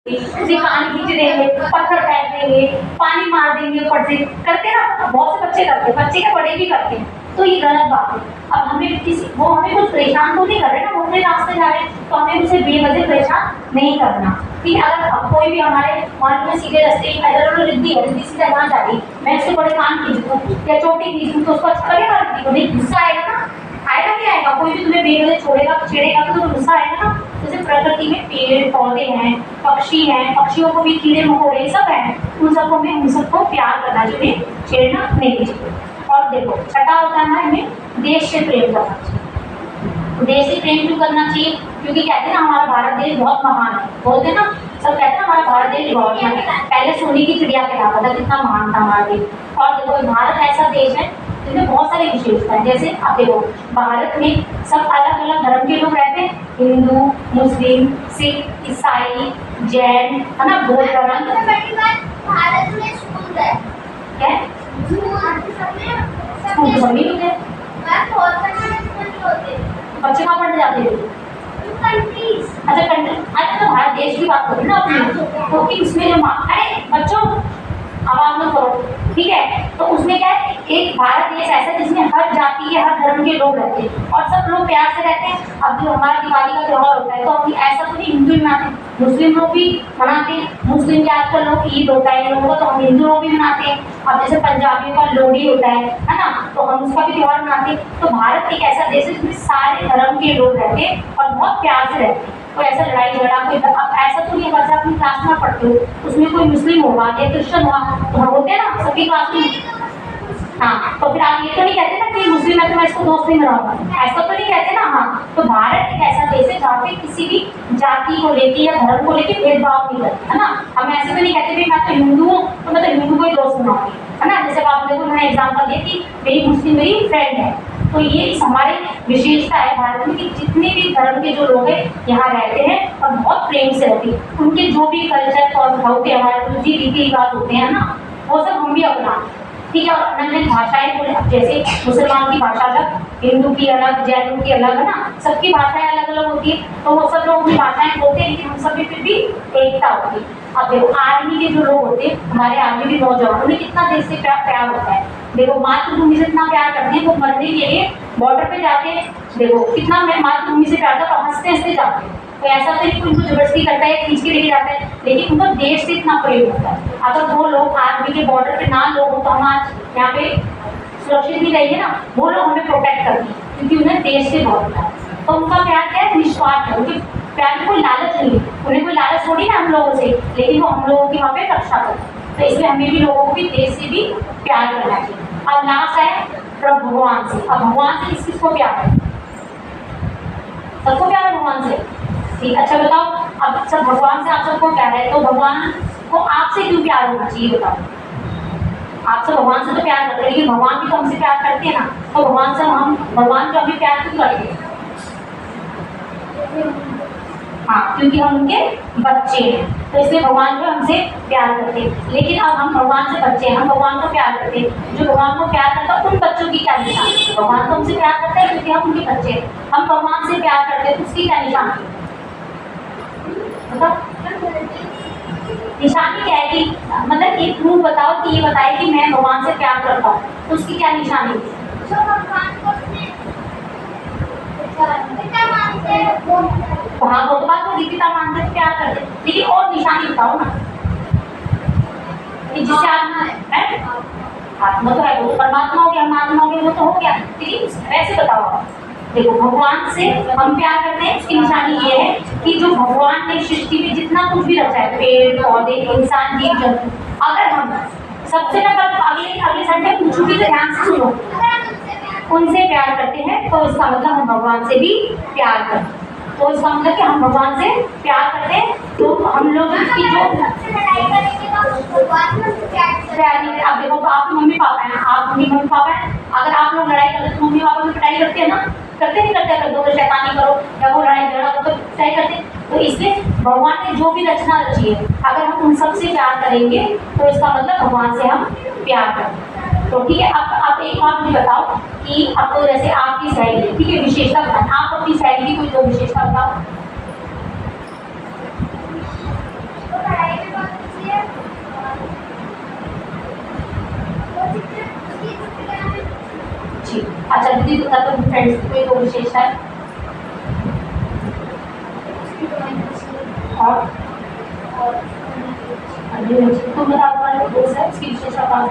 उसे कान खींच देंगे, पत्थर फेंक देंगे, पानी मार देंगे ऊपर से, करते ना, बहुत से बच्चे करते हैं, बच्चे के बड़े भी करते हैं, तो ये गलत बात है। अब हमें किसी वो हमें कुछ परेशान तो नहीं कर रहे ना, वो अपने रास्ते जा रहे हैं, तो हमें उसे बेवजह परेशान नहीं करना। ठीक है, अगर कोई भी हमारे मान लो सीधे रास्ते अगर रिद्धि है, रिद्धि सीधा जहाँ जा रही, मैं उसके बड़े कान खींच दूँ या चोटी खींच दूँ तो उसको अच्छा लगेगा, रिद्धि को नहीं गुस्सा आएगा ना, आएगा नहीं आएगा, कोई भी तुम्हें बेवजह छोड़ेगा छेड़ेगा तो तुम्हें गुस्सा आएगा ना। जैसे प्रकृति में पेड़ पौधे हैं, पक्षी हैं, पक्षियों को भी कीड़े मकोड़े सब हैं, उन सबको हमें उन सबको प्यार करना चाहिए, छेड़ना नहीं चाहिए। और देखो छठा होता है हमें देश से प्रेम करना चाहिए। देश से प्रेम क्यों करना चाहिए? क्योंकि कहते हैं ना हमारा भारत देश बहुत महान है, बोलते हैं ना सब कहते हैं हमारा भारत देश बहुत महान है, पहले सोने की चिड़िया कहलाता था, कितना महान था हमारा देश। और देखो भारत ऐसा देश है जिसमें बहुत सारी विशेषताएं, जैसे अब देखो भारत में सब अलग अलग धर्म के लोग रहते हैं, हिंदू, मुस्लिम, सिख, ईसाई, जैन, है ना, बौद्ध धर्म। भारत में स्कूल है क्या स्कूल सभी लोग हैं, बच्चे कहाँ पढ़ने जाते हैं? अच्छा कंट्री, अच्छा तो भारत देश की बात करें ना अपनी, क्योंकि उसमें जो अरे बच्चों आवाज मत करो, ठीक है, तो उसमें क्या है, एक भारत देश ऐसा है जिसमें हर जाति के हर धर्म के लोग रहते हैं और सब लोग प्यार से रहते हैं। अब जो हमारा दिवाली का त्योहार होता है तो हम ऐसा तो नहीं हिंदू ही मनाते हैं, मुस्लिम लोग भी मनाते हैं, मुस्लिम के आजकल लोग ईद होता है इन लोगों का, तो हम हिंदू लोग भी मनाते हैं। अब जैसे पंजाबियों का लोहड़ी होता है ना, तो हम उसका भी त्योहार मनाते हैं। तो भारत एक ऐसा देश है जिसमें सारे धर्म के लोग रहते हैं और बहुत प्यार से रहते हैं, कोई ऐसा लड़ाई झगड़ा कोई अब ऐसा तो नहीं, वैसे अपनी क्लास में पढ़ते हो उसमें कोई मुस्लिम होगा या क्रिश्चियन हुआ तो हम होते हैं ना सभी क्लास में, हाँ, तो फिर आप ये तो नहीं कहते ना कि मुस्लिम है तो मैं इसको दोस्त नहीं बनाऊंगा, ऐसा तो नहीं कहते ना। हाँ, तो भारत एक ऐसा देश है जहाँ पे किसी भी जाति को लेके या धर्म को लेके भेदभाव नहीं करते, है ना। हम ऐसे तो नहीं कहते भाई मैं तो हिंदू हूँ तो मैं तो हिंदू को ही दोस्त बनाऊंगी, है ना। जैसे आप देखो मैंने एग्जाम्पल दिया कि मेरी मुस्लिम मेरी फ्रेंड है, तो ये हमारी विशेषता है भारत में कि जितने भी धर्म के जो लोग हैं यहाँ रहते हैं और बहुत प्रेम से रहते हैं, उनके जो भी कल्चर और होते हैं हमारे जो भी रीति रिवाज होते हैं ना, वो सब हम भी अपनाते हैं, ठीक है। और अलग अलग भाषाएं बोले, जैसे मुसलमान की भाषा अलग, हिंदू की अलग, जैनों की अलग, है ना, सबकी भाषाएं अलग अलग होती है, तो वो सब लोग अपनी भाषाएं बोलते हैं लेकिन हम सब में फिर भी एकता होती है। अब देखो आर्मी के जो लोग होते हैं, हमारे आर्मी के नौजवान, उन्हें कितना देश से प्यार होता है, देखो मातृभूमि से इतना प्यार करते हैं, वो मरने के लिए बॉर्डर पे जाते हैं, देखो कितना मातृभूमि से प्यार था, हंसते हंसते जाते हैं, तो ऐसा तो नहीं उनको जबरदस्ती करता है खींच के लेके जाता है, लेकिन उनको देश से इतना प्रेम होता है। अगर वो लोग आर्मी के बॉर्डर पे ना लोग हो तो हम आज यहाँ पे सुरक्षित नहीं रहेंगे ना, वो लोग हमें प्रोटेक्ट करते हैं क्योंकि उन्हें देश से बहुत प्यार है। तो उनका प्यार क्या है, निस्वार्थ है, उनके प्यार में कोई लालच नहीं है, उन्हें कोई लालच थोड़ी ना हम लोगों से, लेकिन वो हम लोगों की वहाँ पे रक्षा करते हैं। तो इसलिए हमें भी लोगों को भी देश से भी प्यार करना चाहिए। अब लास्ट है प्रभु भगवान से। अब भगवान से किस किसको प्यार है? सबको प्यार है भगवान से, ठीक। अच्छा बताओ, अब सब भगवान से आप सबको प्यार है तो भगवान को आपसे क्यों प्यार होना चाहिए बताओ? आप सब भगवान से तो प्यार करते हैं लेकिन भगवान भी तो हमसे प्यार करते हैं ना, तो भगवान से हम भगवान को अभी प्यार क्यों करते हैं? हाँ, क्योंकि हम उनके बच्चे हैं, तो इसलिए भगवान को हमसे प्यार करते हैं। लेकिन अब हम भगवान से बच्चे हैं, हम भगवान को प्यार करते हैं, जो भगवान को प्यार करता है उन बच्चों की क्या निशानी? भगवान तो हमसे प्यार करता है क्योंकि हम उनके बच्चे हैं, हम भगवान से प्यार करते हैं, उसकी क्या निशानी? निशानी क्या है कि मतलब एक प्रूफ बताओ कि ये बताए कि मैं भगवान से प्यार करता हूँ, तो उसकी क्या निशानी? हाँ, वो तो बात होगी, पिता मानते हैं प्यार करते हैं, लेकिन और निशानी बताओ ना जिससे आत्मा तो है, वो परमात्मा हो गया, हम आत्मा हो गया, वो तो हो गया, लेकिन वैसे बताओ। देखो भगवान से हम प्यार करते हैं, इसकी निशानी ये है कि जो भगवान ने सृष्टि में जितना कुछ भी रचा है, पेड़ पौधे इंसान जीव जंतु, अगर हम सबसे अगले संडे पूछूंगी तो ध्यान से सुनो, उनसे प्यार करते हैं तो इसका मतलब हम भगवान से भी प्यार करते हैं। तो इसका मतलब कि हम भगवान से प्यार करते हैं, तो हम लोग इसकी जो प्यार नहीं, आप देखो आप मम्मी पापा हैं, आप मम्मी पापा हैं, अगर आप लोग लड़ाई करते तो मम्मी पापा की पिटाई करते हैं ना, करते नहीं करते? अगर दो शैतानी करो या वो लड़ाई झगड़ा करो तो पिटाई करते। तो इसलिए भगवान ने जो भी रचना रची है, अगर हम उन सबसे प्यार करेंगे तो इसका मतलब भगवान से हम प्यार करते हैं। तो ठीक है, अब आप एक बात मुझे बताओ कि आपको जैसे आपकी सहेली, ठीक है, विशेषता बताएं, आप अपनी सहेली की कोई दो विशेषता बताओ। फ्रेंड्स की कोई दो विशेषता है? और तुम बताओ तुम्हारे दोस्त है उसकी विशेषता बताओ।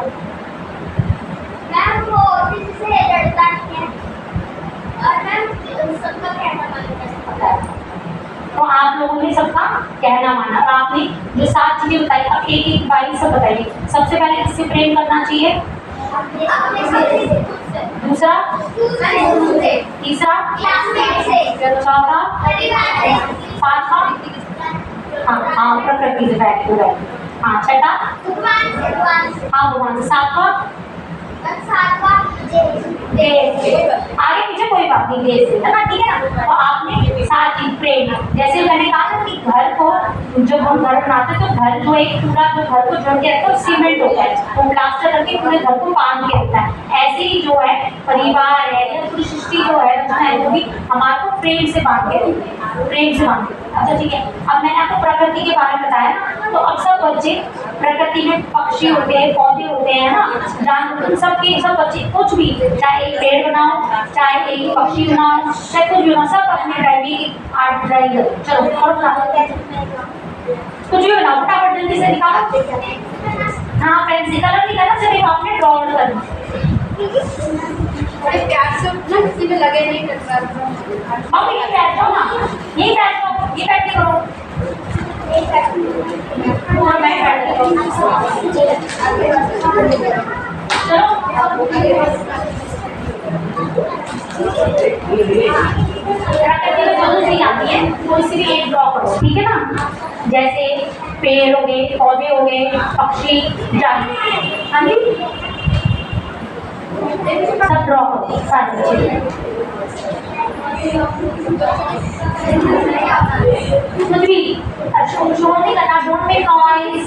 मैम वो किसी से लड़ता नहीं है और मैम सबका कहना मानता है। तो आप लोगों ने सबका कहना माना और आपने जो 7 चीजें बताई, अब एक एक बारी सब बताइए। सबसे पहले किससे प्रेम करना चाहिए? दूसरा, तीसरा, चौथा, पांचवा, हाँ प्रकृति से बैठ के बैठ, हाँ छठा, हाँ भगवान से, सातवां आगे पीछे कोई बात नहीं, देश से है ना, ठीक है ना। तो आपने 7 चीज प्रेम, जैसे मैंने कहा था कि घर को जब हम घर बनाते हैं तो घर जो एक पूरा जो घर को जोड़ के रखता है सीमेंट होता है, वो प्लास्टर करके पूरे घर को बांध के रखता है। ऐसे ही जो है परिवार है या पूरी सृष्टि जो है रचना है वो भी हमारे को प्रेम से बांध के, प्रेम से बांध के। अच्छा ठीक है, अब मैंने आपको प्रकृति के बारे में बताया ना, तो अब सब बच्चे प्रकृति में पक्षी होते हैं, पौधे होते हैं ना, जानवर, सब बच्चे कुछ भी, चाहे एक पेड़ बनाओ, चाहे एक पक्षी बनाओ, चाहे कुछ भी बनाओ, सब अपने ड्राइविंग आर्ट ड्राइव करो। चलो और कुछ भी बनाओ, फटाफट जल्दी से दिखाओ। हाँ पेंसिल कलर नहीं करना, सिर्फ आपने ड्रॉ करना। किसी में लगे नहीं करता। अब ये बैठ जाओ ना, यही बैठ जाओ, ये बैठ के करो। और मैं बैठ के करूँ। चलो जो नहीं आती है वो इसी भी एक ड्रॉ करो, ठीक है ना। जैसे पेड़ हो गए, पौधे हो गए, पक्षी, जानवर, हाँ जी सब ड्रॉ करो सारे बच्चे। कुछ भी शोर नहीं करना, डोंट मेक नॉइज।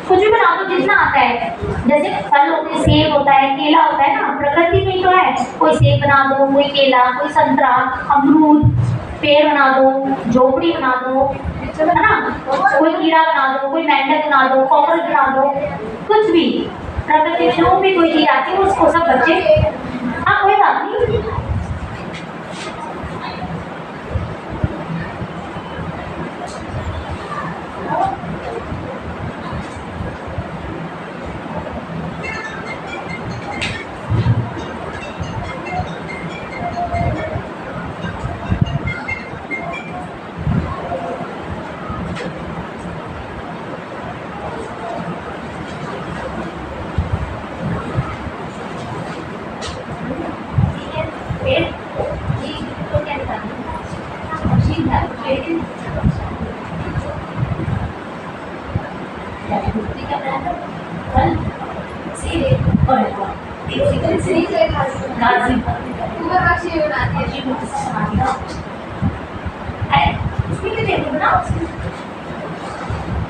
कुछ भी बना दो जितना आता है, जैसे फल होते हैं, सेब होता है, केला होता है ना, प्रकृति में तो है। कोई सेब बना दो, कोई केला, कोई संतरा, अमरूद, पेड़ बना दो, झोपड़ी बना दो, है ना, कोई कीड़ा बना दो, कोई मेंढक बना दो, कॉकरोच बना दो, कुछ भी प्रकृति में जो भी कोई चीज आती है उसको सब बच्चे, हाँ कोई बात नहीं।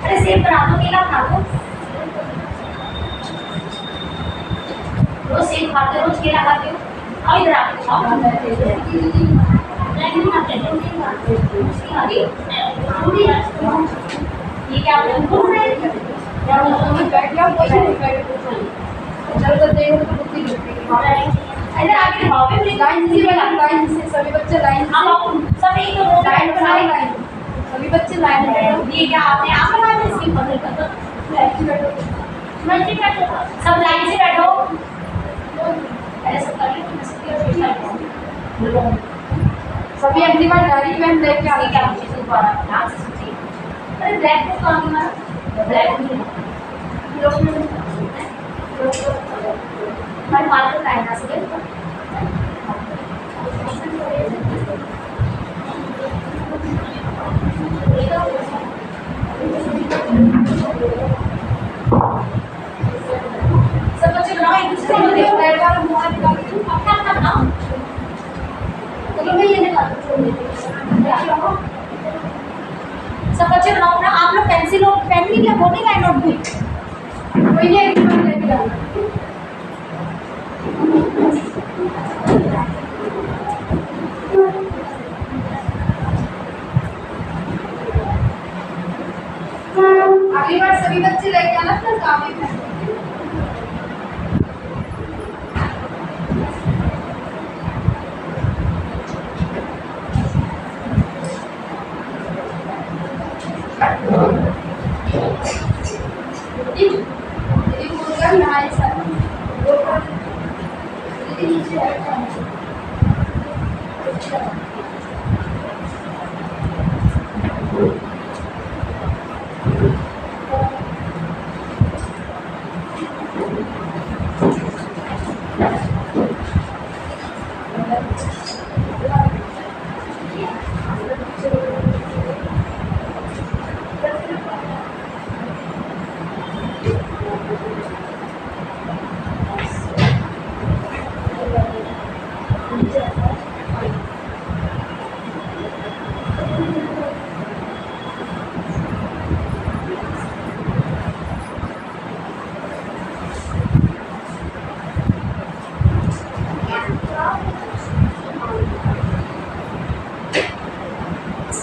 अरे सेब बना दो, केला बना दो, रोज सेब खाते हो, रोज केला खाते हो, अब इधर आके खाओ। ये क्या बोल रहे हैं? इधर आके खाओ, लाइन से सभी बच्चे लाइन, सभी तो लाइन बनाओ, सभी बच्चे लाइन में। ये क्या आपने आप बना दिया इसकी पकड़ कर, सब लाइन से बैठो। ऐसा करिए सभी अगली बार गाड़ी में हम लेके आने क्या चीज़ दोबारा ध्यान से सोचिए। अरे ब्लैक को कहाँ मारा? ब्लैक पर मार्कर का है ना से सब बच्चे बनाओ, एक दूसरे को देखो, बैठ कर मुंह निकाल के अपना अपना बनाओ। चलो मैं ये निकाल सब बच्चे बनाओ ना। आप लोग पेंसिल और पेन नहीं क्या बोलने का नोटबुक वही है, अगली बार सभी बच्चे लेके आना फिर काफी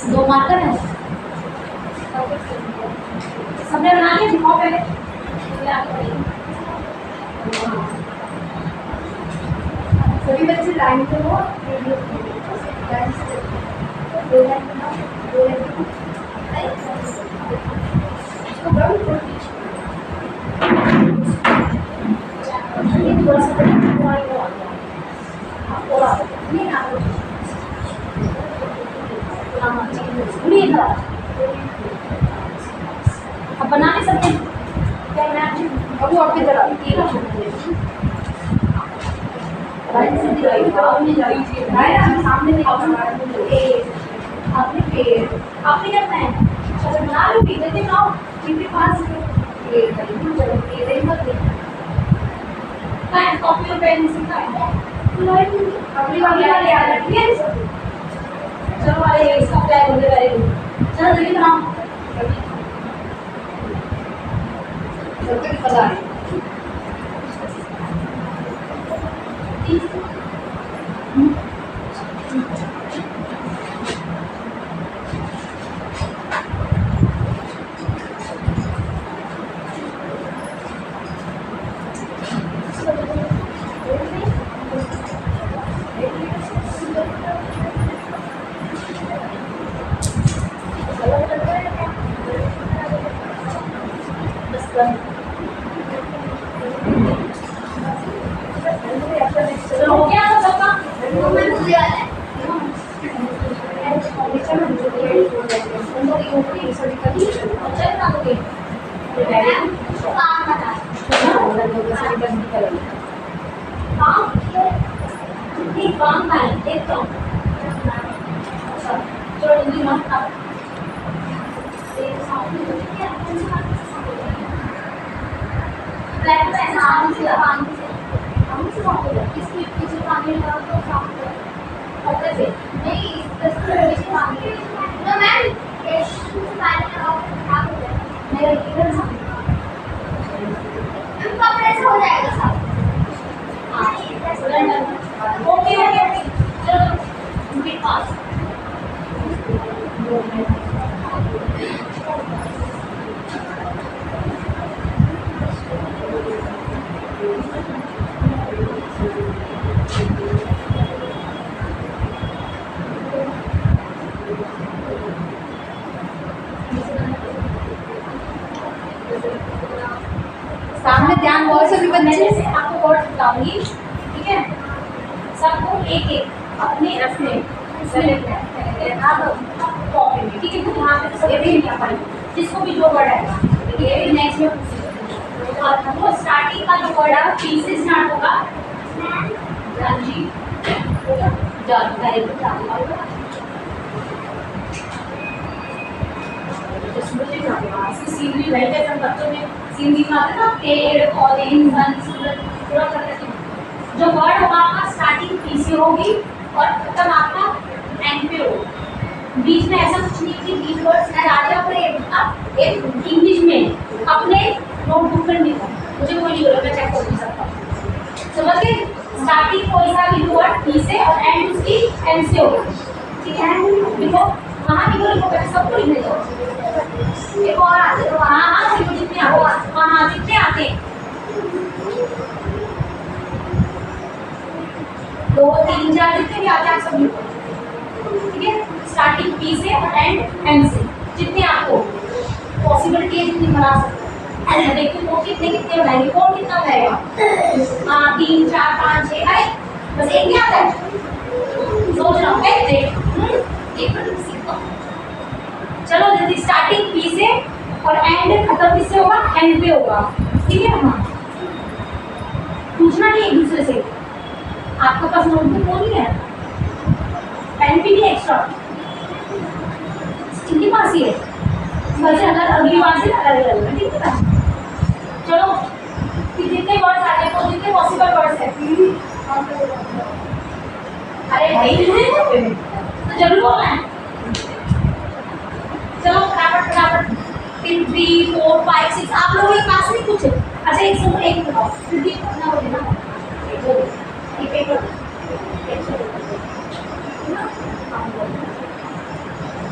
2 मार्कर है, सबने बना लिया, दिखाओ पहले। सभी बच्चे लाइन पे हो, दो लाइन बनाओ, दो लाइन अब बना नहीं सकते अब वो आपकी तरफ सामने आपने करना है, अगर बना लो इधर से बनाओ, इनके पास कॉपी और पेन सीखा है अपनी वाली याद है, ठीक है। चलो वाले इसका अप्लाई हो गया, वेरी गुड। चलो जल्दी बनाओ। जब तक पता है चलो हो गया सब सबका? मैं भूल गया है। काम बता काम है एक तो चलो जल्दी मत आप ब्लैक पेन आराम से इसके पीछे पानी लगाओ तो साफ हो जाए। से नहीं इसके पीछे पानी तो मैम इसके पानी लगाओ तो साफ हो जाए। मेरे इधर ना कपड़े से हो जाएगा साफ। ओके ओके चलो उनके पास सामने ध्यान बहुत सभी मैं बच्चे जैसे आपको वर्ड बताऊंगी, ठीक है? सबको एक एक अपने अपने कॉपी में, ठीक है? तो यहाँ पे सब भी लिखा पड़ेगा, जिसको भी जो वर्ड है ये नेक्स्ट में पूछेगा। और वो स्टार्टिंग का जो वर्ड है पी से स्टार्ट होगा। जी जान वेरी गुड। सीनरी वही जैसे हम बच्चों में सीनरी में आते ना, पेड़ पौधे इंसान सूरज पूरा करते हैं। जो वर्ड होगा आपका स्टार्टिंग पी से होगी और खत्म आपका एंड पे होगा। बीच में ऐसा कुछ नहीं कि बीच वर्ड्स आगे अपने एक इंग्लिश में अपने नोटबुक में लिखो, मुझे कोई नहीं बोला, मैं चेक कर नहीं सकता। समझ गए? स्टार्टिंग कोई सा भी वर्ड पी से और एंड उसकी एन से होगा, ठीक है? देखो वहाँ लिखो लिखो बेटा, सबको लिखने दो। एक और आते हैं, हाँ हाँ लिखो जितने आते हैं, हाँ हाँ जितने आते हैं, 2 3 4 जितने भी आते हैं आप सब लिखो, ठीक है? स्टार्टिंग पी से और एंड एन से, जितने आपको पॉसिबिलिटी है जितनी बना सकते हो। देखो वो कितने कितने बनाएंगे, कौन कितना बनाएगा? हाँ 3 4 5 6, अरे बस एक ही आता है, सोच रहा हूँ एक मिनट सीखो। चलो जल्दी, स्टार्टिंग पी से और एंड खत्म किससे होगा? एंड पे होगा, ठीक है? हाँ पूछना नहीं एक दूसरे से। आपके पास नोटबुक नहीं है, पेन भी नहीं एक्स्ट्रा, इनके पास ही है, बस अगर अगली बार से अलग अलग, ठीक है? चलो कि जितने वर्ड्स आते हैं तो जितने पॉसिबल वर्ड्स हैं, अरे भाई तो जरूर बोलना है। चलो फटाफट फटाफट 3 4 5 6 आप लोगों के पास नहीं कुछ? अच्छा एक सुनो, एक बताओ क्योंकि ना हो ना एक पेपर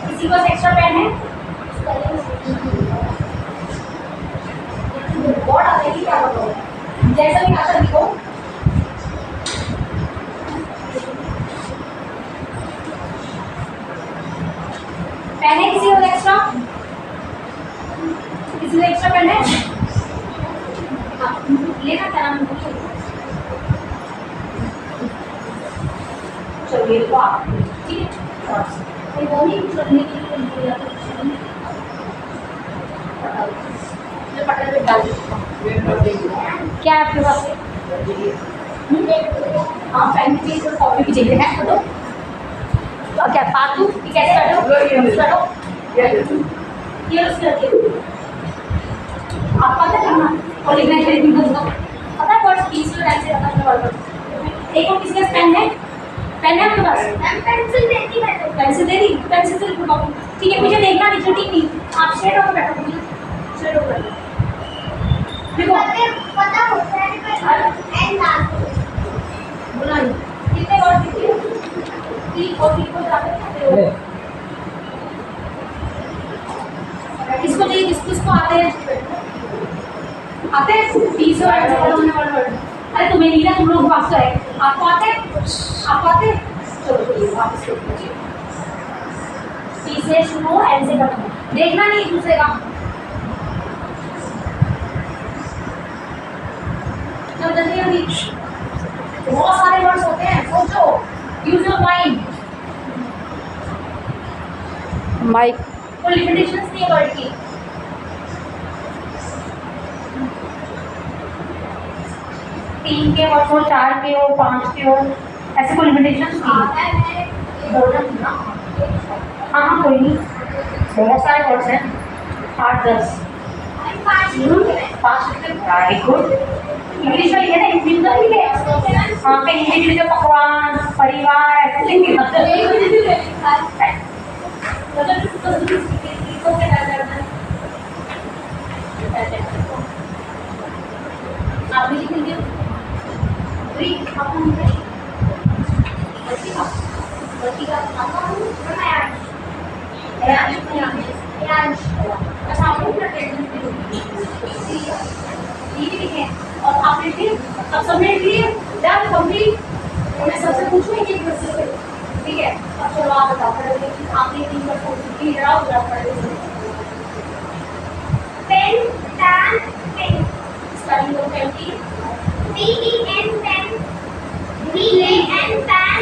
किसी किसी के पास एक्स्ट्रा पेन है? बोर्ड आ जाएगी क्या बताओ, जैसा भी आता लिखो। पेन है किसी को एक्स्ट्रा? किसी को एक्स्ट्रा पेन है? लेना क्या नाम? चलो ये तो आप ठीक है, कोई वो नहीं करने के लिए पटल पे डाल क्या है आपके पास? हाँ पेन की चीज कॉपी की चाहिए है तो क्या पातू कैसे काटो ये उसके आपका क्या करना और लिखना है पता है वर्ड्स 20 में ऐसे रखा है वर्ड। एक और किसके पास पेन है? पेन है आपके पास? पेंसिल देती है तो पेंसिल दे दी, पेंसिल से लिखो ठीक है, मुझे देखना नहीं छोटी नहीं, आप स्ट्रेट होकर बैठो मुझे स्ट्रेट होकर देखो पता होता है पर एंड लास्ट बोला नहीं कितने वर्ड लिखे 3 और 3 को जाते हो किसको चाहिए किसको आते हैं 30 और ऐसे होने वाले वर्ड। अरे तुम्हें नहीं ना, तुम लोग पास तो है, आपको आते हैं? आपको आते हैं? चलो ठीक है वापस लीजिए, टी से शुरू एन से खत्म, देखना नहीं दूसरे का। चलो जल्दी जल्दी, बहुत सारे वर्ड्स होते हैं, सोचो, यूज योर माइंड। माइक कोई लिमिटेशंस नहीं है वर्ड की। तीन के वर्ड हो, 4 के हो, 5 के हो, ऐसे कोई लिमिटेशंस नहीं है। हाँ कोई नहीं, बहुत सारे वर्ड्स हैं, 8-10 5 वेरी गुड। इंग्लिश में लिखे ना, हिंदी में लिखे हाँ, कहीं हिंदी में लिखे पकवान, परिवार, ऐसे लिखे आप भी लिख लीजिए अच्छा आप लोग लिखे और आपने फिर अब सबने लिए डन कंप्लीट। मैं सबसे पूछूंगी कि ठीक है, अब चलो आप बताओ आपने 3 का फोटो लिया pen pan pen spelling of pen की PEN pen PAN pan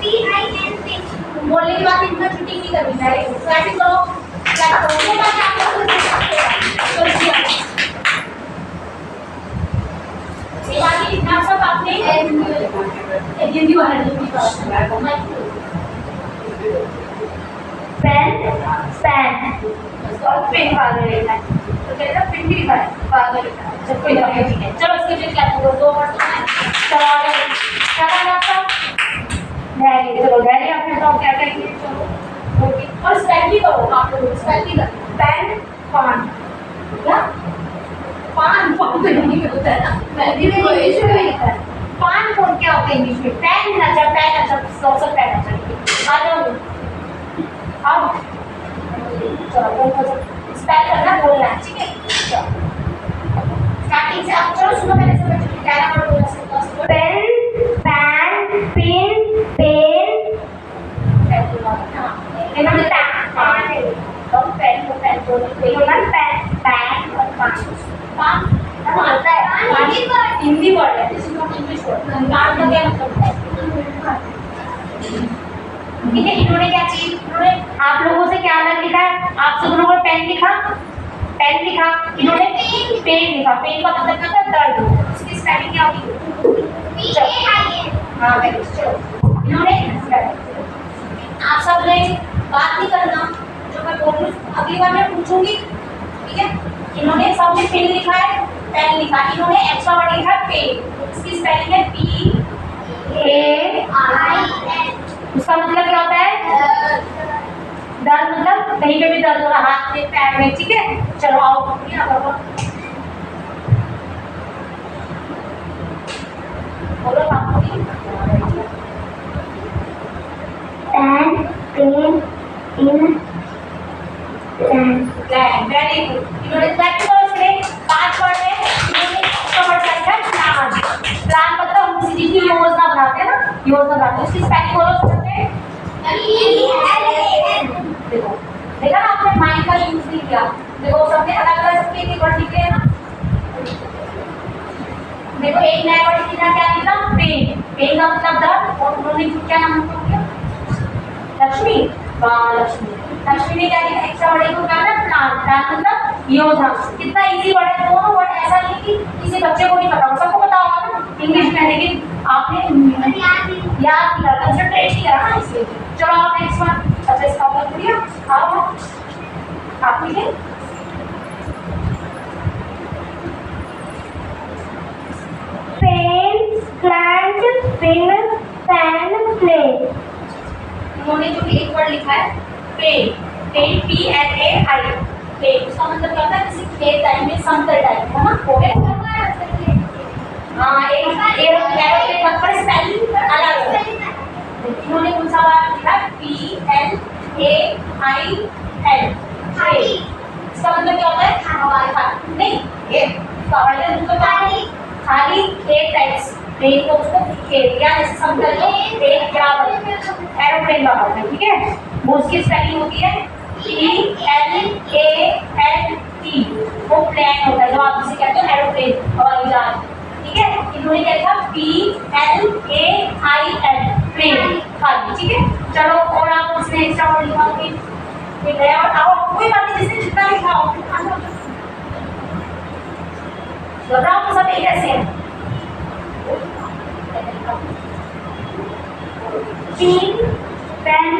PIN pen. बोलने के बाद इतना छुट्टी नहीं करनी है, प्रैक्टिस करो उसके बाद क्या करोगे बाकी इतना सब आपने हिंदी वाला पेन पैन और पेन बाद में लिखना है, तो कहता है पेन भी लिखा है बाद में लिखना है, जब कोई ठीक है। चलो इसके लिए क्या करो 2 वर्ड चलो आगे क्या करना आपका डायरी। चलो डायरी आपने बताओ क्या करेंगे, चलो ओके और स्पेल भी करो आप लोग, स्पेल भी करो पेन पान क्या पान पान तो नहीं होता है ना, मैं भी इंग्लिश में लिखा है पान कौन क्या होता है इंग्लिश में, पेन अच्छा सब पेन अच्छा आ जाओ अब चलो स्पेल करना बोलना है ठीक है। स्टार्टिंग से आप चलो सुनो मैंने समझ क्या नाम बोला सकता पेन पैन पिन पेन इन्होंने पान है तो पेन को पेन को इन्होंने पेन पैन और पान आता है हिंदी वर्ड है, this is not English word. पान का क्या मतलब है ठीक है। इन्होंने क्या चीज इन्होंने आप लोगों से क्या अलग लिखा है, आप सब लोगों ने पेन लिखा इन्होंने पेन लिखा, पेन का मतलब क्या होता है दर्द, इसकी स्पेलिंग क्या होगी PAIN। हाँ वेरी चलो इन्होंने आप सब ने बात नहीं करना, जो मैं बोल रही हूँ अगली बार मैं पूछूंगी ठीक है। इन्होंने सबने पेन लिखा है पेन लिखा, इन्होंने एक्स्ट्रा वर्ड लिखा है पेन, इसकी स्पेलिंग है PAIN। उसका मतलब क्या होता है दर्द, मतलब कहीं पे भी दर्द हो रहा हाथ में पैर में ठीक है। चलो आओ बोलो pen pen in plan, very good. इन्होंने सेलेक्ट करो इसमें 5 वर्ड है, इन्होंने इसका वर्ड क्या है प्लान। प्लान मतलब हम किसी चीज की योजना बनाते हैं ना, योजना बनाते हैं। उसकी स्पेलिंग बोलो सबसे। देखो देखा ना आपने माइंड का यूज नहीं किया। देखो सबने अलग अलग सबके एक वर्ड लिखे हैं ना। देखो एक नया वर्ड किया क्या लिखा पेन। पेन का मतलब दर्द और उन्होंने क्या नाम लिखा लक्ष्मी। लक्ष्मी लक्ष्मी ने क्या लिखा एक्स्ट्रा वर्ड को क्या है प्लान। प्लान मतलब योजना। कितना इजी वर्ड है। दोनों वर्ड ऐसा नहीं कि किसी बच्चे को नहीं पता हो, सबको पता होगा ना इंग्लिश में, लेकिन आपने याद किया कंसंट्रेट किया ना इसलिए। चलो आप नेक्स्ट वन। अच्छा इसका वर्ड करिए आओ आप लिखिए pen plant pin pan plane. उन्होंने जो एक वर्ड लिखा है पेन, पेन PLAI पेन, उसका मतलब क्या होता है किसी खेत टाइप में समतल टाइप है ना। हो गया हाँ एक एरोप्लेन का पर स्पेलिंग अलग है। इन्होंने कौन सा वर्ड लिखा PLAIL इसका मतलब क्या होता है खाना नहीं ये खाली खाली खेत टाइप्स प्लेन को उसको खेत या जैसे समतल को एक बराबर एरोप्लेन बराबर है। ठीक है वो उसकी स्पेलिंग होती है PLANT वो प्लेन होता है जो आप जिसे कहते हो एरोप्लेन हवाई जहाज। ठीक है इन्होंने क्या लिखा PLAIL प्लेन खाली। ठीक है चलो और आप उसमें एक्स्ट्रा वर्ड लिखाओगे ठीक है। और आओ कोई बात नहीं जिसने जितना लिखा हो घबराओ तो सब एक ऐसे हैं। Pin pen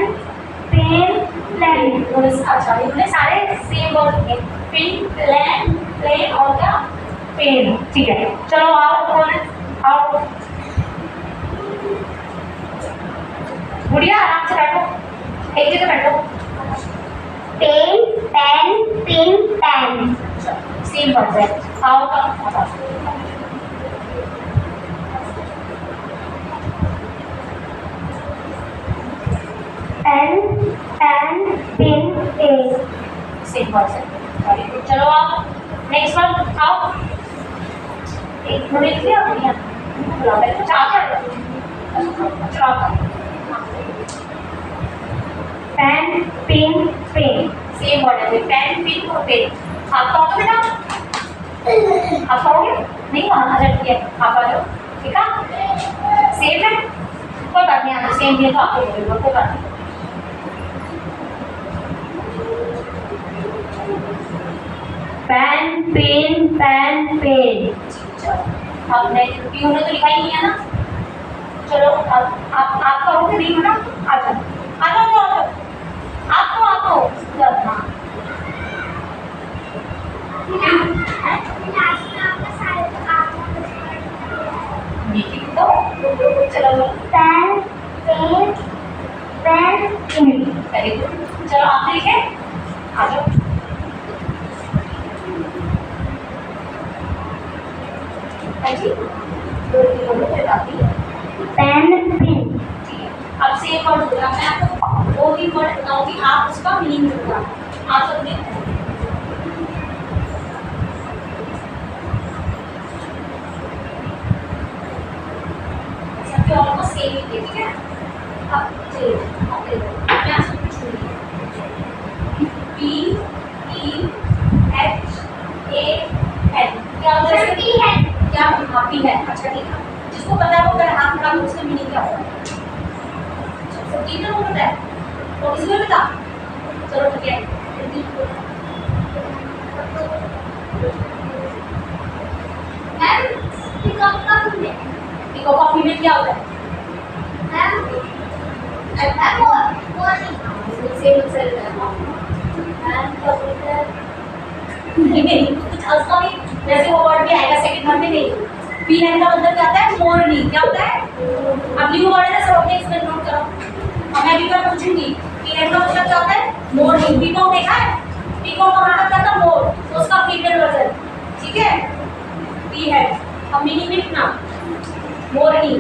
pen plane. अच्छा इन्होंने सारे सेम वर्ड लिखे पिन प्लेन प्लेन और क्या पेन। ठीक है चलो आओ कौन आओ गुड़िया आराम से बैठो एक जगह बैठो। Pen pen pin pan same word है आओ का pen pan pin pen same word है। वेरी गुड चलो आप नेक्स्ट वन आओ एक थोड़ी लिखिए आप बढ़िया बुला बैठो चार चलो pen pin pen same word है पेन पिन और पेन। आप कहोगे बेटा आप कहोगे नहीं वहाँ अच्छा ठीक है आप आ जाओ ठीक है सेम है कोई बात नहीं आपको सेम दिया तो आपको बोलेगा कोई बात नहीं। Pen pen pen pen. आपने क्यों ने तो लिखा ही नहीं है ना। चलो अब आप कहोगे नहीं हो ना आ जाओ आ जाओ आ जाओ आपको हाँ चलो pen pen pen pin. Very good चलो आप लिखे आ जाओ। Pen pin. अब से एक वर्ड होगा मैं आपको 2-3 वर्ड बताऊंगी आप उसका मीनिंग होगा आप सब देखो। सबके ऑलमोस्ट सेम ही थे ठीक है। अब चलिए मैं आपसे पूछूंगी PEHAN क्या होता है क्या हाथी है। अच्छा ठीक है जिसको पता है वो अगर हाथ लगा तो उसका मीनिंग क्या होगा सब तीनों को पता है और किसी को पता चलो ठीक है। मैम पिकअप का फीमेल पिकअप का फीमेल क्या होता है मैम सेम सेल मैम क्या बोलते हैं नहीं कुछ असला भी जैसे वो वर्ड भी आएगा सेकंड वर्ड में नहीं। पीएन का मतलब क्या होता है मोरनी क्या होता है अब न्यू वर्ड है सब अपने इसमें नोट करो। अब मैं भी कर पूछूंगी पीएन का मतलब क्या होता है मोरनी। पीकॉक देखा है पीकॉक का मतलब क्या था मोर तो उसका फीमेल वर्जन ठीक है पी है। अब मीनिंग भी लिखना मोरनी।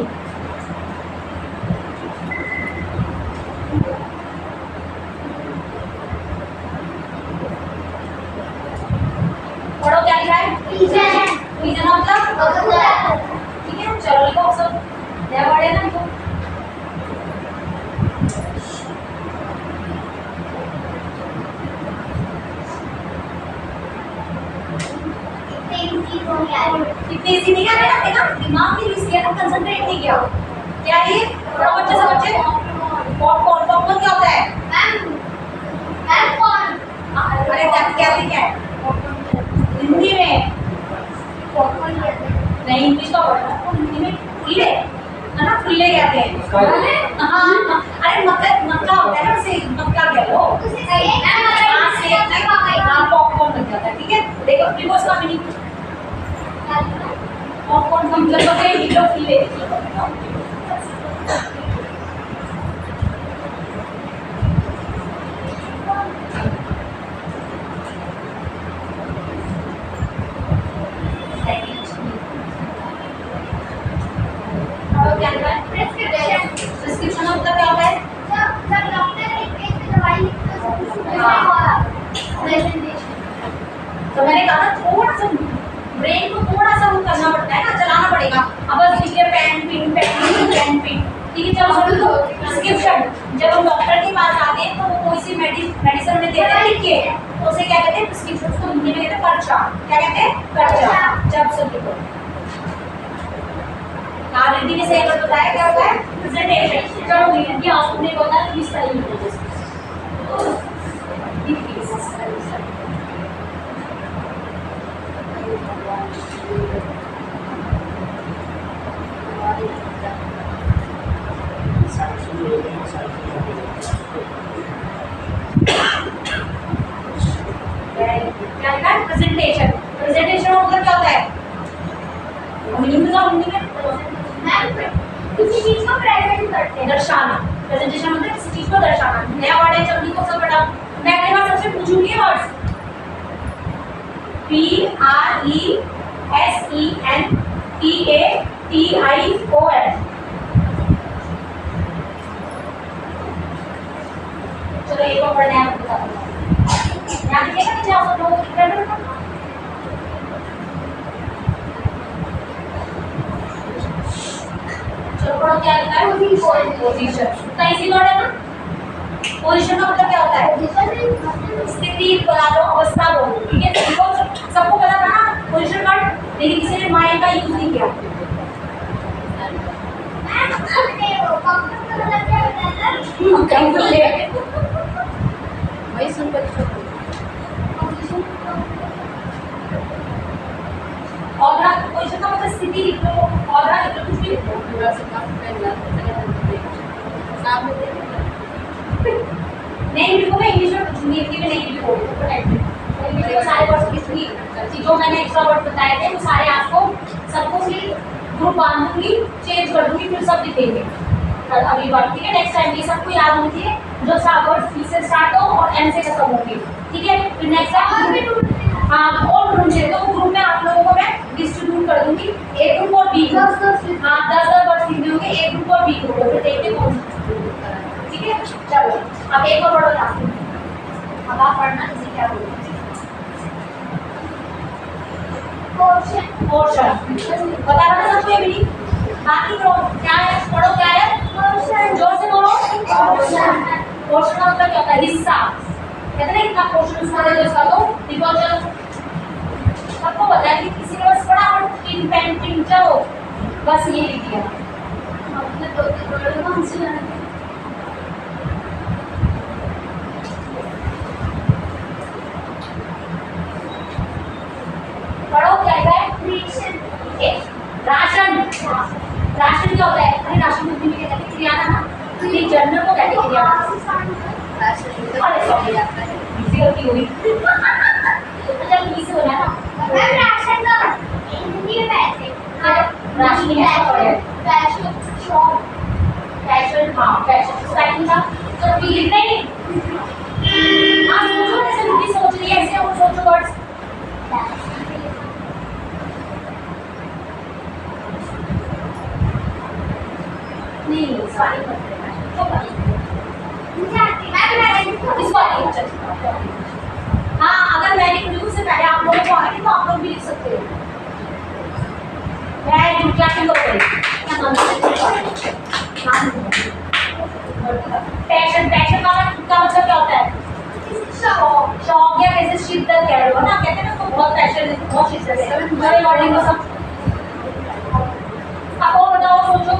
रीजन मतलब ठीक है, चलो लिखो सब नया वर्ड है ना लिखो। कितनी इजी नहीं है ना, देखा दिमाग की यूज किया ना, कंसंट्रेट नहीं किया। क्या ये थोड़ा बच्चे से बच्चे पॉपकॉर्न, पॉपकॉर्न क्या होता है मैम कौन अरे क्या है हिंदी में नहीं, इंग्लिश का वर्ड है हिंदी में फुल्ले है ना, फुल्ले कहते हैं। हाँ अरे मक्का होता है ना, उसे मक्का कह लो। हाँ पॉपकॉर्न बन जाता है, ठीक है। देखो देखो इसका मीनिंग, पॉपकॉर्न का मतलब होता है किलो फुल्ले। प्रिस्क्रिप्शन मतलब क्या होता है? तो मैंने कहा ना थोड़ा सा ब्रेन को थोड़ा सा वो करना पड़ता है ना, चलाना पड़ेगा। अब बस लिखिए पेन पिन पेन पिन, ठीक है। चलो समझ लो प्रिस्क्रिप्शन, जब हम डॉक्टर के पास आते हैं तो वो कोई सी मेडिसिन हमें देते हैं लिखिए, तो उसे क्या कहते हैं प्रिस्क्रिप्शन, उसको हिंदी में कहते हैं पर्चा। क्या कहते हैं? पर्चा। जब सब लिखो दीदी ने सही बात बताया, क्या होता है प्रेजेंटेशन। चलो ये आपने बताया किस तरह प्रेजेंटेशन। प्रेजेंटेशन मतलब क्या होता है? किसी चीज को प्रेजेंट करते हैं, दर्शाना। प्रेजेंटेशन मतलब किसी चीज को दर्शाना। नया वर्ड है, जल्दी को सब बताओ। मैं अगली बार सबसे पूछूंगी वर्ड्स PRESENTATION। चलो एक और वर्ड नया बता दो, यहाँ लिखेगा नीचे आप सब लोग लिख रहे हो। चलो क्या लिखा है? पोजीशन। इतना इजी वर्ड है ना। पोजीशन का मतलब क्या होता है? स्थिति बता दो, अवस्था बोलो, ठीक है। सबको पता था ना पोजीशन वर्ड, लेकिन किसी ने माइंड का यूज नहीं किया। वही सुन कर औधा। पोजीशन का मतलब स्थिति लिख लो, औधा लिख लो, कुछ भी लिख लो। नहीं लिखो, मैं इंग्लिश में पूछूंगी, हिंदी में नहीं लिखो। सारे वर्ड्स की जो मैंने एक्स्ट्रा वर्ड बताए थे वो सारे आपको सबको भी ग्रुप बांधूंगी, चेंज कर दूंगी, फिर सब लिखेंगे अगली बार, ठीक है। नेक्स्ट टाइम ये सबको याद होनी चाहिए, जो वर्ड सी से स्टार्ट हो और एन से खत्म होंगे, ठीक है। फिर नेक्स्ट टाइम हाँ और ढूंढ चाहिए तो ग्रुप में आप लोगों को मैं डिस्ट्रीब्यूट कर दूंगी, ए ग्रुप और बी ग्रुप। हाँ 10 वर्ड लिखने होंगे, ए ग्रुप और बी ग्रुप, फिर देखते कौन, ठीक है। चलो अब एक और वर्ड बताती हूँ, अब आप पढ़ना इसे क्या बोलते हैं। पोर्शन बता रहा था सबको, ये भी बाकी क्या है, पढ़ो क्या है, जोर से बोलो। पोर्शन का मतलब क्या होता है? हिस्सा। कहते हैं इतना पोर्शन उसका दे दो, इसका दो देखो। चलो सबको पता है कि किसी ने बस पढ़ा और पिन पेन पिन चलो बस ये लिख दिया। पढ़ो क्या है? राशन। राशन क्या होता है? अरे राशन हिंदी में कहते हैं किरियाना ना, ये जनरल को कहते हैं किरियाना। अरे सॉरी इसी गलती हुई। अच्छा प्लीज बोला ना मैम राशन का हिंदी में पैसे, राशन है राशन शॉप, फैशन। हाँ फैशन सोसाइटी का तो लिख नहीं। हाँ सोचो, जैसे हिंदी सोच रही है ऐसे और सोचो वर्ड्स। नहीं सॉरी इसको हाँ अगर मैंने न्यूज से पहले आप लोगों को आ रही तो आप लोग भी लिख सकते हो। क्लासिंग कब करेंगे? पैशन, पैशन का मतलब क्या होता है? शौक या कैसे शिद्दत कह रहे हो ना, कहते हैं ना उसको बहुत पैशन है, बहुत शिद्दत है। चलो लॉर्डिंग को सब अब और बताओ, सोचो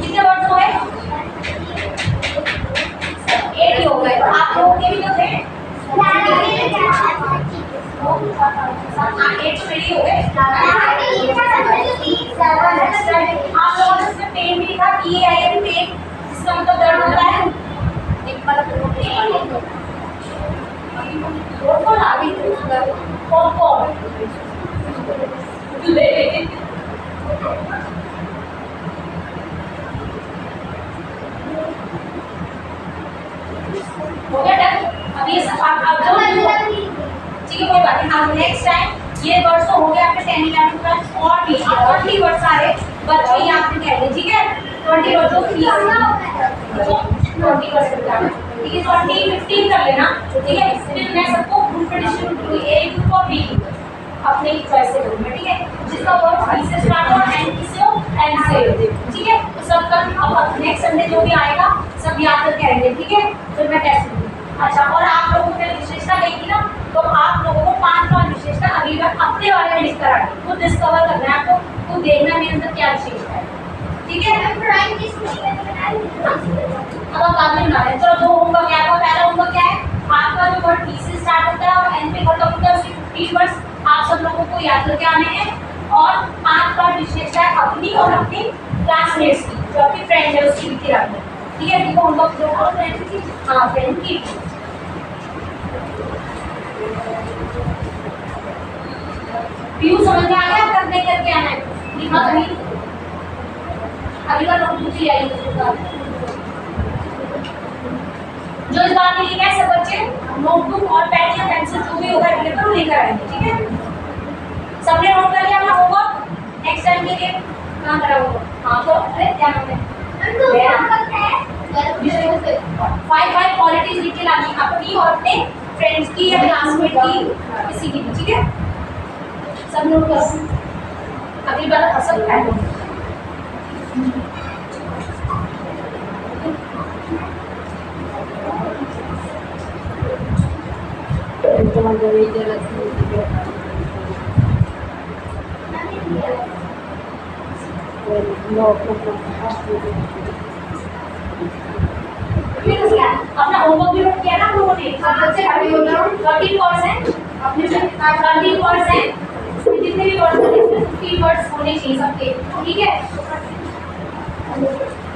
कितने वर्ड्स हो गए? 8 ही हो गए। तो आप लोगों के भी तो थे 8 तो मेरी हो गए। आप लोगों ने उसमें पेन भी लिखा, PAIN पेन, जिसका मतलब दर्द होता है। एक मतलब कौन आ गई? कौन हो गया डन? अब ये सब आप ठीक है, कोई बात नहीं। अब नेक्स्ट टाइम ये वर्ड्स तो हो गए आपके 10 11 प्लस और भी 20 वर्ड्स आ रहे बच्चे ही आपने कह दिए, ठीक है? 20 वर्ड्स ठीक है, 20 15 कर लेना, ठीक है? फिर मैं सबको ग्रुप में डिस्ट्रीब्यूट करूंगी, ए ग्रुप और बी ग्रुप अपने चॉइस से करूंगी, ठीक है? जिसका वर्ड बी से स्टार्ट हो, एन से हो, एन से, ठीक है? तो सब कल अब नेक्स्ट संडे जो भी आएगा सब याद करके आएंगे, ठीक है? फिर मैं टेस्ट दूंगी। अच्छा, और आप लोगों को मैं विशेषता कही थी ना, तो आप लोगों को 5 विशेषता अगली बार अपने बारे में लिख कर आनी, खुद डिस्कवर करना है आपको, खुद देखना मेरे अंदर क्या विशेषता है, ठीक है? अब आप बाद में बना रहे हैं। चलो, दो होमवर्क है आपका। पहला होमवर्क क्या है? आपका जो वर्ड बी से स्टार्ट होता है और एन पे खत्म होता है, उसके 50 वर्ड्स आप सब लोगों को याद करके आने हैं और 5 विशेषता है अपनी और अपनी क्लासमेट्स की, जो आपकी फ्रेंड है उसकी लिख के रखना, ठीक है? देखो होमवर्क जो और फ्रेंड की, हाँ फ्रेंड की। व्यू समझ में आ गया? कर देख करके आना है, लिखा तो नहीं। अगली बार नोटबुक ही आई जो इस बार नहीं लिखा है, सब बच्चे नोटबुक और पेन या पेंसिल जो भी होगा अवेलेबल लेकर आएंगे, ठीक है? सबने नोट कर लिया अपना होमवर्क? नेक्स्ट टाइम के लिए कहाँ करा होगा? हाँ, तो अरे क्या नाम है? 5 क्वालिटीज लिख के लानी अपनी और अपने फ्रेंड्स की या क्लासमेट की, किसी की भी, ठीक है? सब नोट करो। अगली बार फसल ऐड होगी। अपना होमवर्क भी नोट किया ना हम लोगों ने? 30% अपने 30% जितने भी वर्ड्स हैं 50 वर्ड्स होने चाहिए सबके, ठीक है?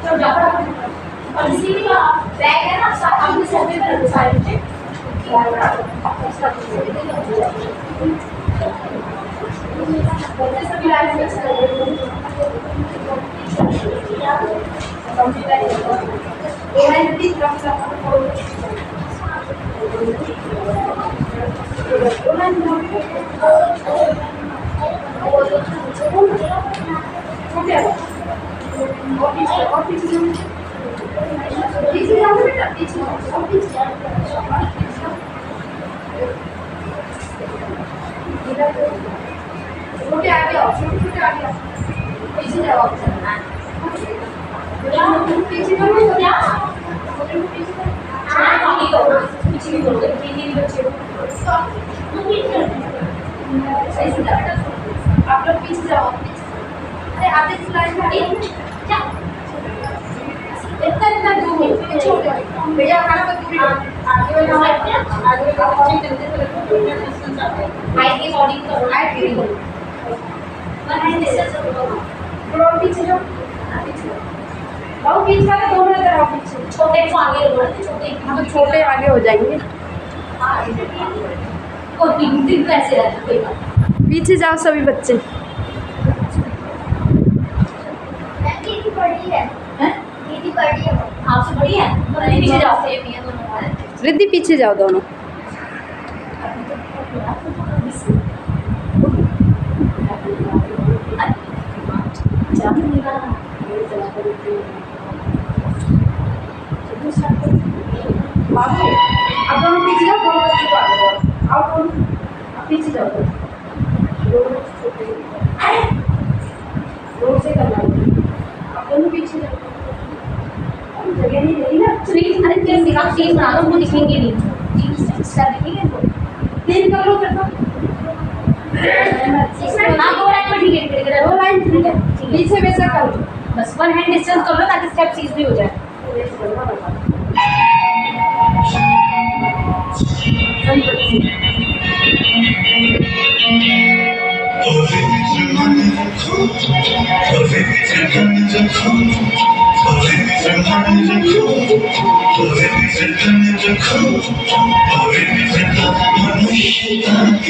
तो जाओ और इसी भी का बैग है ना, अपने सोफे पर रखो सारे बच्चे। सभी लाइफ मिक्स कर छोटे आ गया, छोटे आ गया, पीछे जाओ पीछे करो क्या? पीछे भी बोलोगे, तीन बच्चे आप लोग पीछे जाओ। अरे आधे सिलाई क्या इतना दूर छोटे भैया खाना आगे हाइट की बॉडी करो, हाइट की करो, पीछे जाओ, बहुत पीछे वाले दोनों इधर आओ, पीछे छोटे को आगे लो, छोटे तो छोटे आगे हो जाएंगे। और तीन कैसे रहते हैं? पीछे जाओ सभी बच्चे। दीदी बड़ी है, दीदी बड़ी है, आपसे बड़ी है, पीछे जाओ, सेम ही है दोनों। रिद्धि पीछे जाओ दोनों। अब दोनों पीछे जाओ, दोनों बच्चे को आगे आओ पीछे जाओ, रोड से करना आप दोनों पीछे जाओ, जगह नहीं रही ना। प्लीज अरे प्लीज दिखा, प्लीज बना दो, वो दिखेंगे नहीं, प्लीज कर देंगे इनको, प्लीज कर लो कर दो। हाँ दो लाइन में ठीक है, दो लाइन ठीक है, पीछे वैसा कर लो, बस वन हैंड डिस्टेंस कर लो ताकि स्टेप सीज भी हो जाए।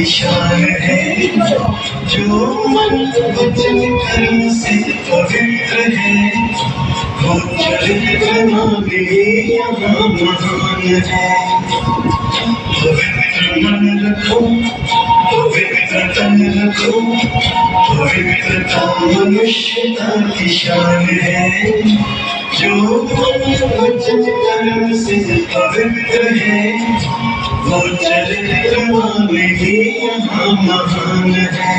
शान है जो मन वचन कर्म से पवित्र है, वो चरित्र माने यहाँ महान है। पवित्र मन रखो, पवित्र तन रखो, पवित्रता मनुष्यता की शान है, जो मन वचन कर्म से पवित्र है, वो चरित्र माने यहाँ महान है।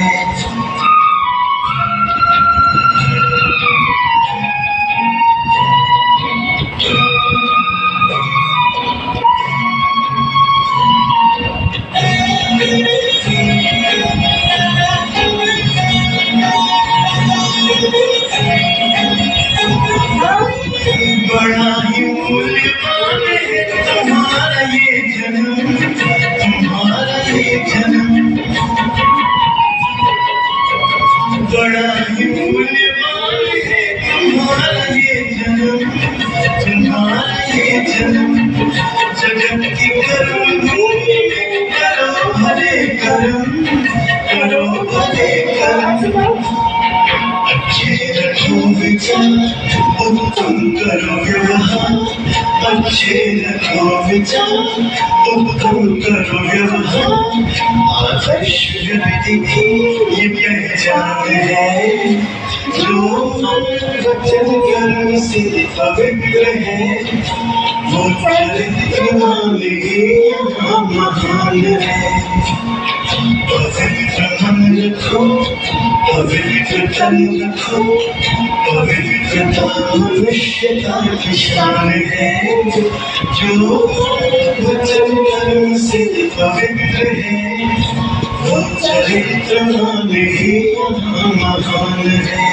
बड़ा ही मूल्यवान है तुम्हारा ये जन्म, तुम्हारा ये जन्म, बड़ा ही मूल्यवान है तुम्हारा ये जन्म, तुम्हारा ये जन्म। जगत की कर्म भूमि में करो भले कर्म, करो भले कर्म, अच्छे रखो विचार, उत्तम करो व्यवहार, अच्छे रखो विचार, उत्तम करो व्यवहार। आदर्श व्यक्ति की ये पहचान है, जो मन वचन कर्म से पवित्र है, वो चरित्र माने यहाँ महान है। पवित्र मन रखो, पवित्र तन रखो, पवित्रता मनुष्यता की शान है, जो वचन कर्म से पवित्र है, वो चरित्र माने यहाँ महान है।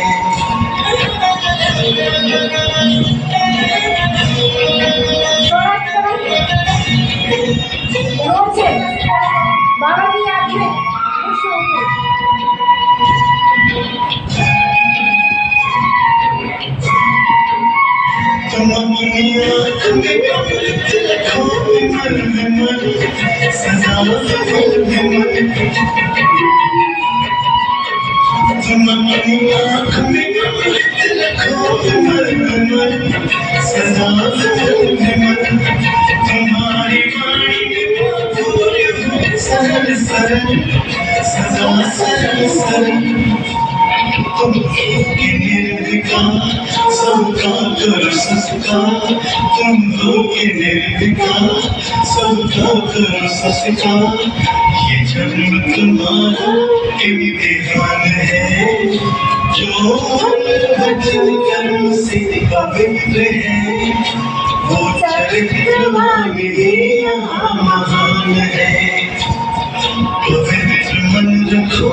बाबा की याद में खुश होंगे। तुम अपनी आँख में अमृत रखो, मन में मन सदा सफल मन। तुम अपनी आँख में अमृत रखो, मन में मन सदा सफल मन। तुम्हारी वाणी में सरल सरल सदा सरल सरल। तुम एक निर्विकार सबका करो सत्कार, तुम हो के निर्विकार सबका करो सत्कार। ये जन्म तुम्हारा इम्तिहान है, जो वचन कर्म से पवित्र है, वो चरित्र माने यहाँ महान है। पवित्र मन रखो,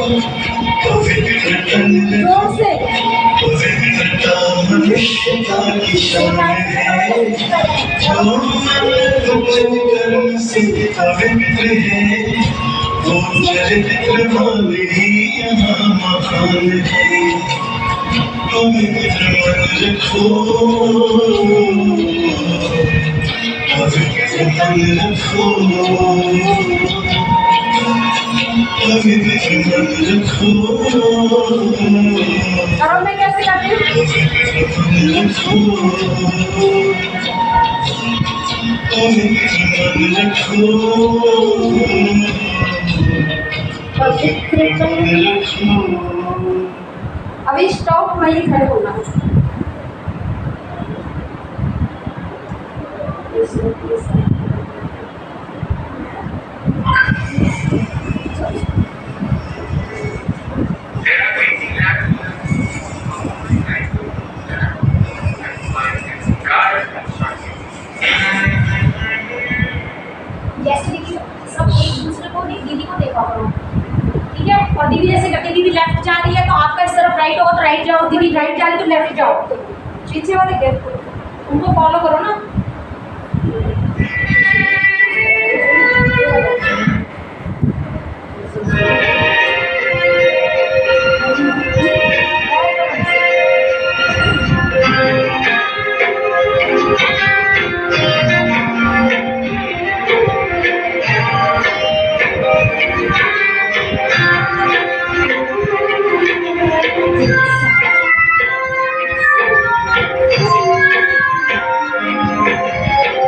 पवित्र तन रखो, पवित्रता मनुष्यता की शान है, जो मन वचन कर्म से पवित्र है, वो चरित्र माने यहाँ महान है। पवित्र मन रखो, पवित्र मन रखो, पवित्र मन रखो, और मैं कैसे करती हूँ? पवित्र मन रखो, पवित्र मन रखो, पवित्र मन रखो। अभी स्टॉप वहीं खड़े होना। राइट होगा तो राइट जाओ, दीदी राइट जा रही तो लेफ्ट जाओ, पीछे वाले गैप उनको फॉलो करो ना।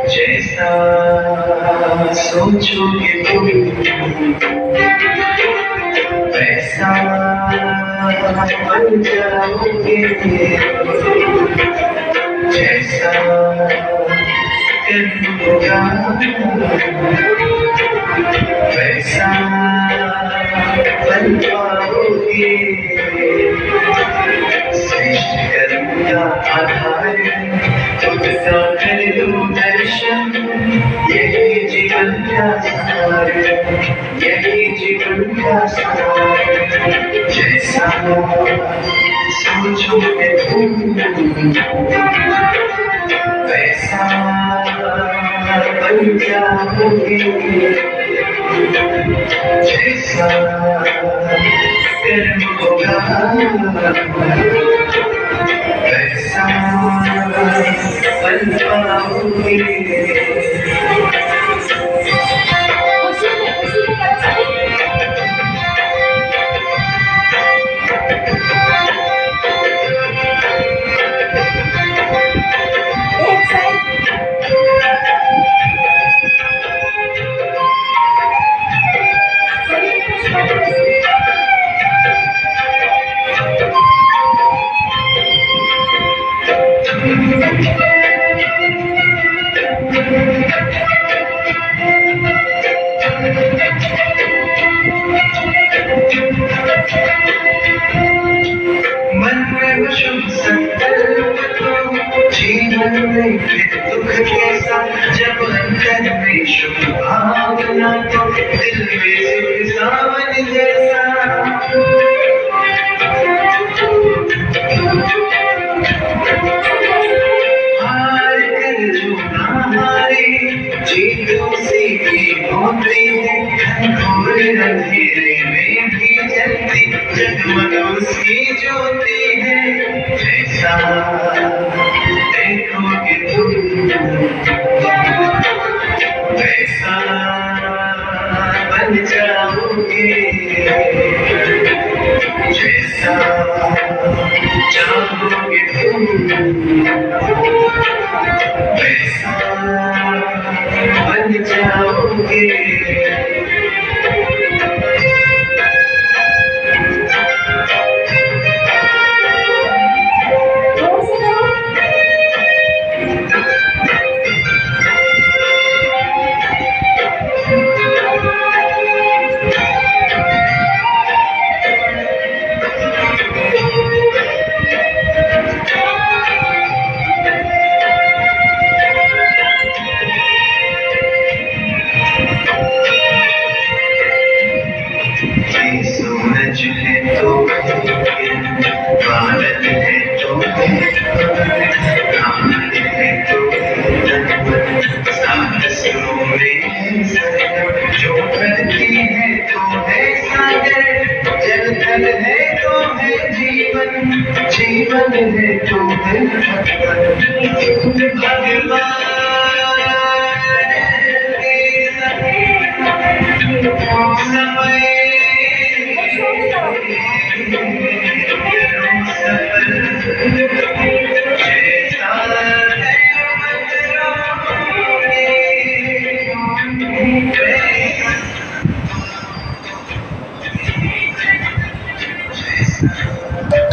जैसा सोचोगे तुम वैसा बन जाओगे, जैसा कर्म होगा वैसा बन पाओगे। श्रेष्ठ कर्म का आधार खुद का कर लो दर्शन, यही जीवन का सार, यही जीवन का सार। जैसा सोचोगे तुम वैसा बन जाओगे, जैसा कर्म होगा वैसा बन पाओगे। मन में शुभ संकल्प तो जीवन में फिर दुख कैसा, जब अंतर में शुभ भावना तो दिल में सुख सावन जैसा। हार कर जो ना हारे जीत उसी की होती है, घोर अंधेरे में भी जलती जगमग उसकी ज्योति है। जैसा देखोगे तुम वैसा बन जाओगे, जैसा चाहोगे तुम वैसा बन जाओगे। सूरज है तो बादल है तो रात है तो सात सुरों में सरगम जो करती है तो है सागर, जल थल है तो है जीवन, जीवन है तो है भगवान। समय Yes.